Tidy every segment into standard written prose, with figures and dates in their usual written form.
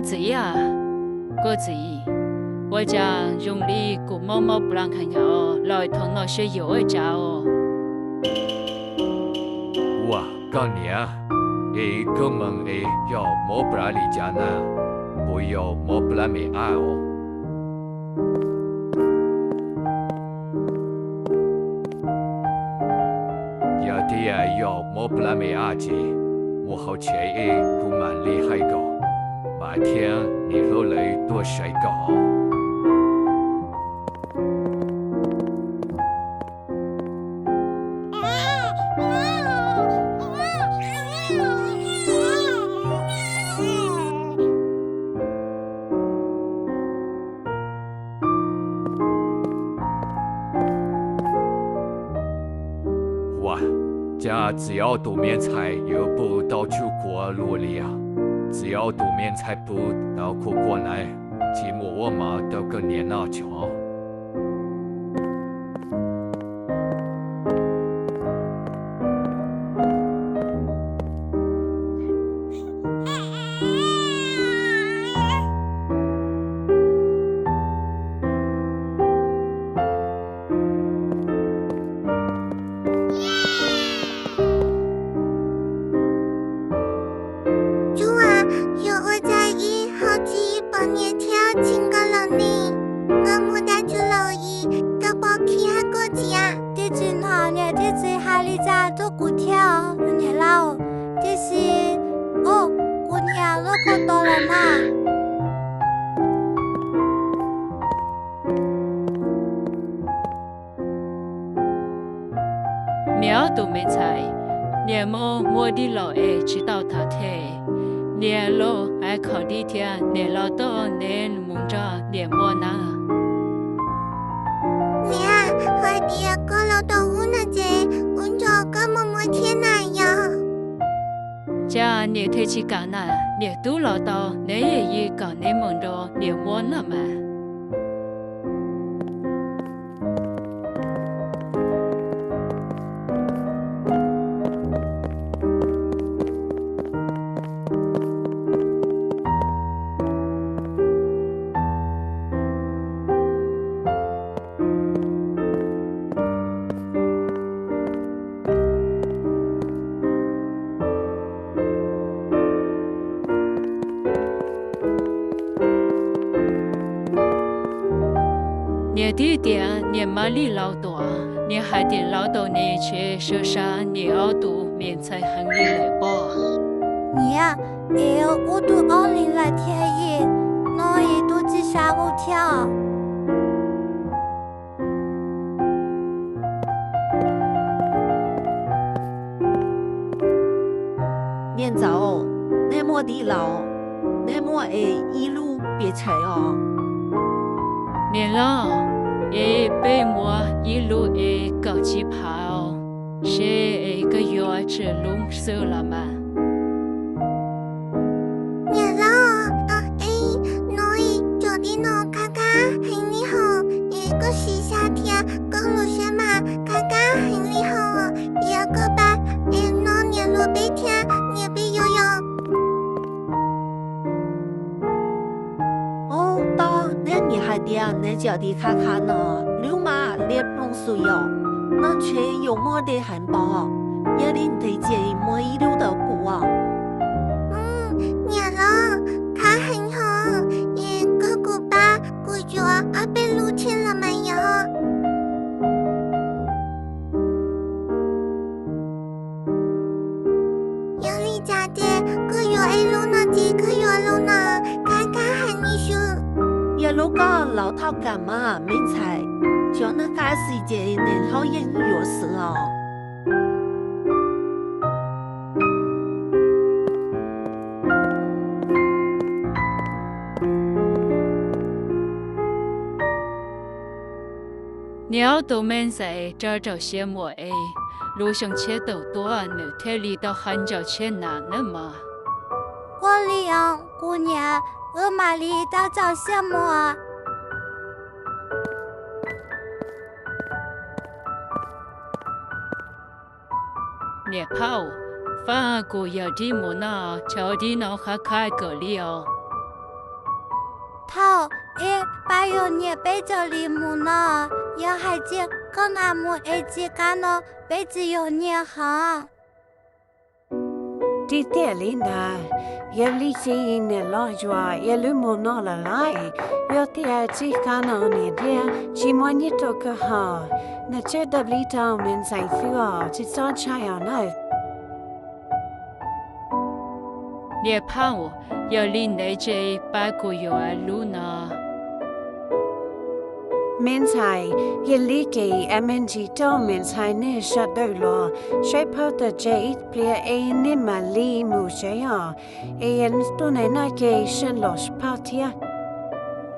子呀，果子，我将用力鼓摸摸不让看看哦，来同那些有一家哦。哇，干你啊！哥们要摸不拉里家呢，不要摸不拉美爱哦。有的要摸不拉美爱姐，我好奇不蛮厉害个，白天你落来多谁个？哇，这只要多面菜又不到出国路里啊，只要多面菜不到国内，寂寞我嘛都个年那强。你要多面菜，你摸的老知道他的，你老爱考的天，你老到你蒙着你摸那。你啊，快点过老到屋那姐，我找个摸摸天哪呀！家你推起干那，你都老到你也搞你蒙着你摸那嘛。你弟弟，你妈里老多，你还得老到你去受伤，你要读面才很厉害吧？你呀，我读20来天耶，那也都只下午跳。念早哦，那么地老，那么一路别踩哦。你老被我一路搞起爬哦，是个月吃龙手了吗？你老那找的那看看很厉害，个是夏天跟路线嘛，看看很厉害哦，一个班那年路白天你被游泳。哦，到那你还得那叫的看看呢，溜马列龙水哟，那却有么的汉堡，也得推荐么一溜的股啊。你老看很好，个古巴古脚被入侵了没有？有你家的个有路呢，几个有路呢，看看很艺术。也路个老套干嘛没菜，就那个时间能好演有事哦。你要读面菜，找些么路上车都多，你天里到很久钱难了嘛？我里姑娘，我马里到找些么？你跑，反而有的么呢？找的那还开个了。头一把有你背着里木呢，要还见跟那木一起干呢，背着有你哈。Di teli na, ye li si ne lo jua, ye lu mo no la lai, yo ti a ti kano ni dia, chi mo ni to ka ha, na che da li ta men sai fua, ti so chai on no. 你怕我要离那这八个月路呢？ Men sai, ye li ki MNG to men sai ne sha do lo, shape out the jade, plea a ni ma li mu shaya, a en sto ne na ke shen los patia.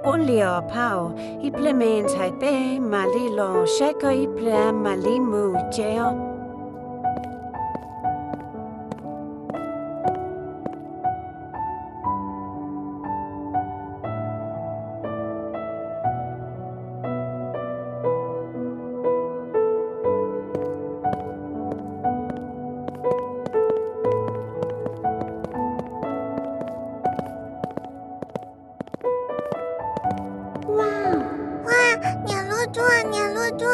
Olio pao, I ple men sai be ma li lo, shako I ple ma li mu jaya.黏路住，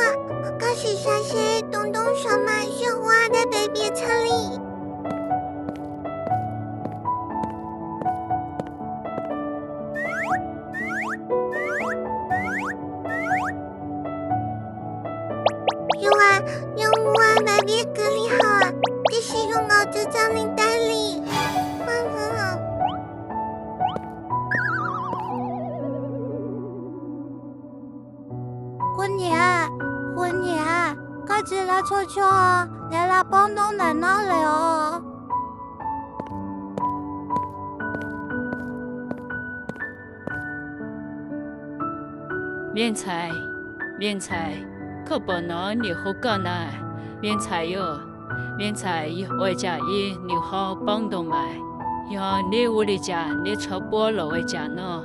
可是啥些东东什么雪花的北边城里。用我北边隔离好，这是用我这张领带里。婚年，赶紧来瞧瞧，你来帮东奶奶来哦。免菜，可不能你好干呢？免菜哟，我家一你好帮东买，要你屋里家你超波了我家呢。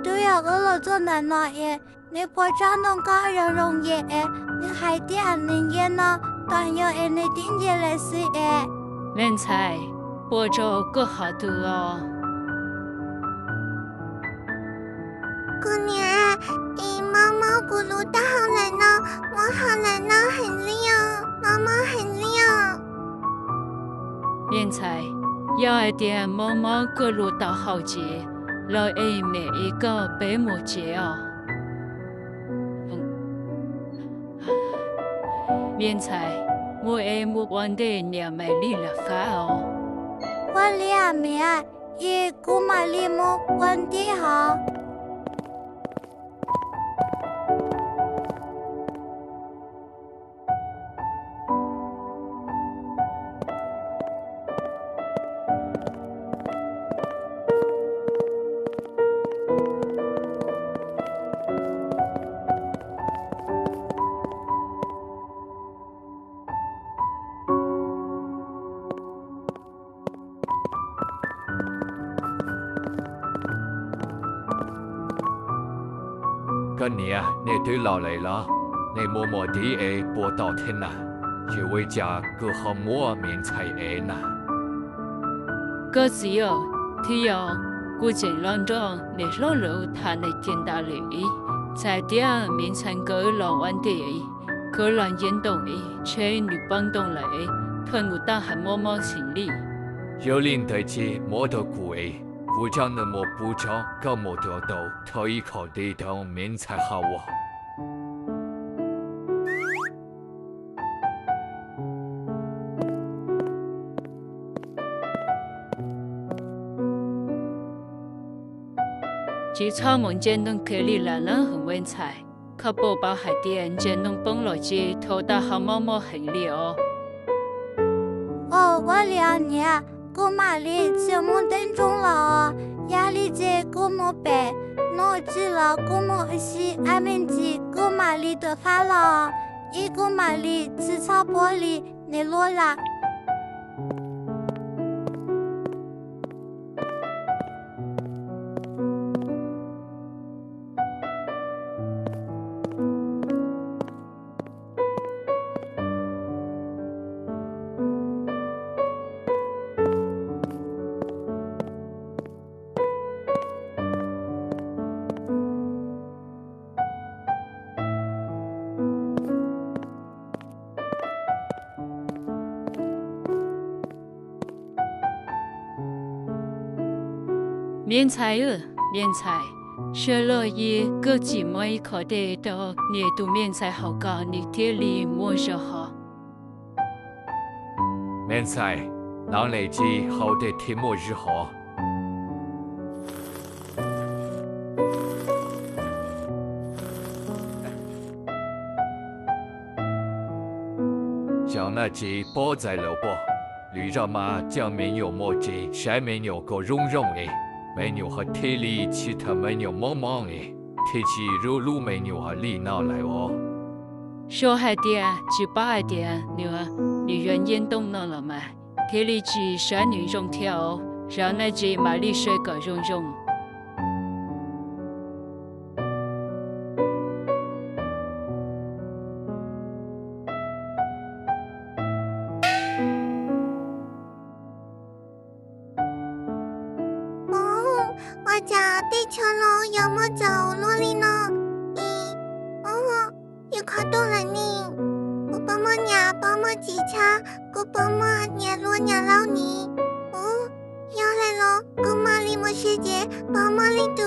对呀，我老做奶奶耶，你婆家能干人容易耶，你还得能耶呢，但要你顶起来是耶。免菜，播着个好多哦。姑娘，猫猫咕噜的好冷呢，我好冷呢，很亮，猫猫很亮。免菜，要一点猫猫咕噜到好节。老爱每一个白木节哦，免菜，我爱木玩的娘美丽了发哦。我俩面一姑妈里木玩的好。今年你對落嚟啦，你默默地會播到天啦，就會家個好莫免菜誒呐。個只有只有古井浪中你落路他那天大里，在點面前個老灣地，個人引動的，卻女幫動來，團無大還默默行李。有領隊至摩托古誒。古trang的莫不着，高莫得到，头一口地道面才好啊！只草梦见能给你来人很文采，可不包海淀见能蹦落去，头大好毛毛很厉哦。哦，我2年。姑妈里节目当中了，压力在姑母背，脑子了姑母是俺们的姑妈里的发了，一姑妈里吃草玻璃你落了。免菜免菜，学了一个寂寞一口的到你读免菜好高，你天里莫说好。免菜，让累积好的题目日好。将那鸡包在了不？绿着嘛将没有墨迹，晒没有个绒绒的，没有和体里其他没有忙忙的，天气热路没有和里拿来哦。小孩点就把点你原因懂了吗？天里鸡山女中跳，让那鸡马里水个绒绒。我找地球龙有没走路里呢？有看到了你，我帮忙娘帮忙几枪，我帮忙娘罗娘老你。要来了，我妈里没时间帮忙里头。